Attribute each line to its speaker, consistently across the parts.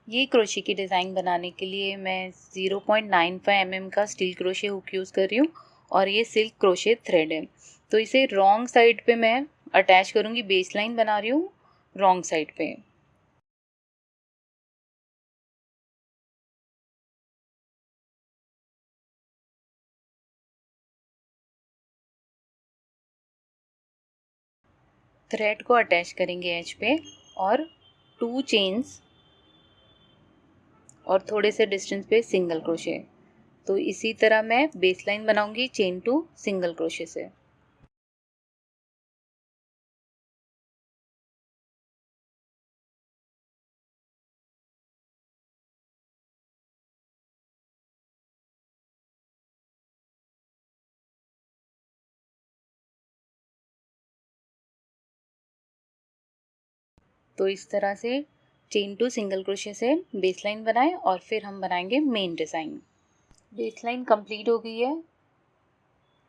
Speaker 1: ये क्रोशे की डिज़ाइन बनाने के लिए मैं 0.95 mm का स्टील क्रोशे हुक यूज़ कर रही हूँ और ये सिल्क क्रोशे थ्रेड है। तो इसे रॉन्ग साइड पे मैं अटैच करूँगी, बेस लाइन बना रही हूँ रॉन्ग साइड पे। थ्रेड को अटैच करेंगे एज पे और 2 चेन्स और थोड़े से डिस्टेंस पे सिंगल क्रोशे। तो इसी तरह मैं बेस लाइन बनाऊंगी चेन टू सिंगल क्रोशे से। तो इस तरह से चेन टू सिंगल क्रोशे से बेस लाइन बनाएं और फिर हम बनाएंगे main design. Base line complete हो गई है।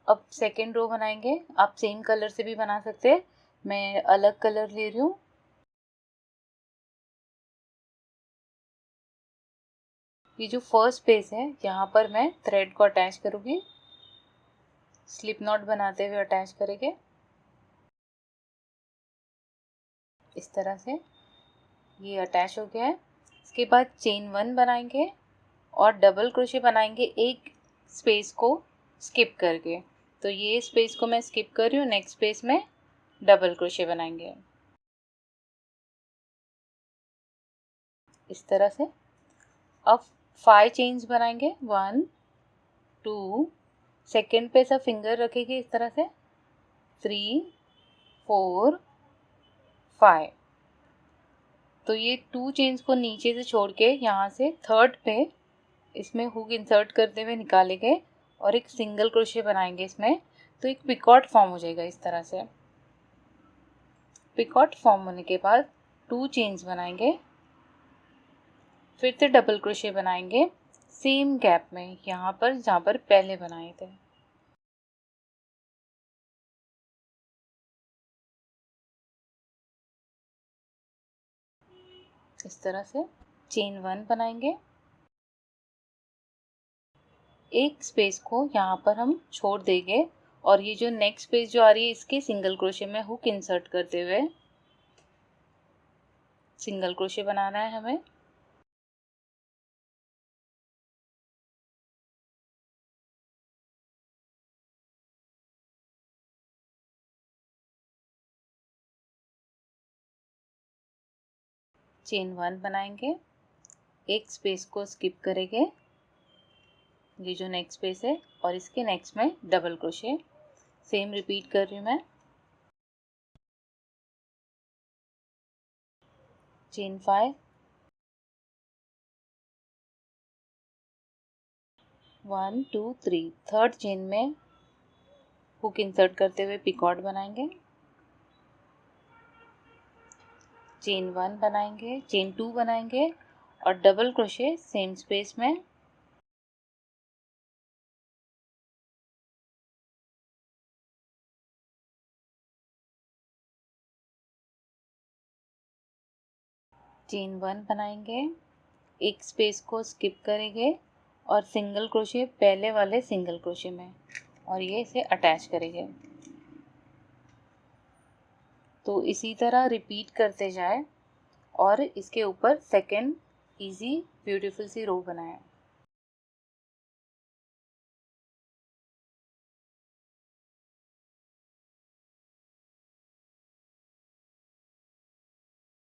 Speaker 1: अब सेकेंड रो बनाएंगे। आप सेम कलर से भी बना सकते हैं, मैं अलग कलर ले रही हूँ। ये जो फर्स्ट पेज है यहाँ पर मैं थ्रेड को अटैच करूँगी, स्लिप नॉट बनाते हुए अटैच करेंगे इस तरह से। ये अटैच हो गया है। इसके बाद चेन 1 बनाएंगे और डबल क्रोशे बनाएंगे एक स्पेस को स्किप करके। तो ये स्पेस को मैं स्किप कर रही हूँ, नेक्स्ट स्पेस में डबल क्रोशे बनाएंगे इस तरह से। अब 5 चेन्स बनाएंगे, 1 2, सेकेंड पे सब फिंगर रखेंगे इस तरह से, 3 4 5। तो ये 2 चेन्स को नीचे से छोड़ के यहाँ से थर्ड पे इसमें हुक इंसर्ट करते हुए निकालेंगे और एक सिंगल क्रोशे बनाएंगे इसमें। तो एक पिकॉट फॉर्म हो जाएगा इस तरह से। पिकॉट फॉर्म होने के बाद 2 चेन्स बनाएंगे, फिर से डबल क्रोशे बनाएंगे सेम गैप में, यहाँ पर जहाँ पर पहले बनाए थे। इस तरह से चेन 1 बनाएंगे, एक स्पेस को यहाँ पर हम छोड़ देंगे और ये जो नेक्स्ट स्पेस जो आ रही है इसके सिंगल क्रोशे में हुक इंसर्ट करते हुए सिंगल क्रोशे बनाना है हमें। चेन 1 बनाएंगे, एक स्पेस को स्किप करेंगे, ये जो नेक्स्ट स्पेस है, और इसके नेक्स्ट में डबल क्रोशे। सेम रिपीट कर रही हूँ मैं। चेन 5, 1 2 3, थर्ड चेन में हुक इंसर्ट करते हुए पिकॉट बनाएंगे। चेन 1 बनाएंगे, चेन 2 बनाएंगे और डबल क्रोशे सेम स्पेस में। चेन 1 बनाएंगे, एक स्पेस को स्किप करेंगे और सिंगल क्रोशे पहले वाले सिंगल क्रोशे में और ये इसे अटैच करेंगे। तो इसी तरह रिपीट करते जाए और इसके ऊपर सेकेंड इजी ब्यूटीफुल सी रो बनाएं।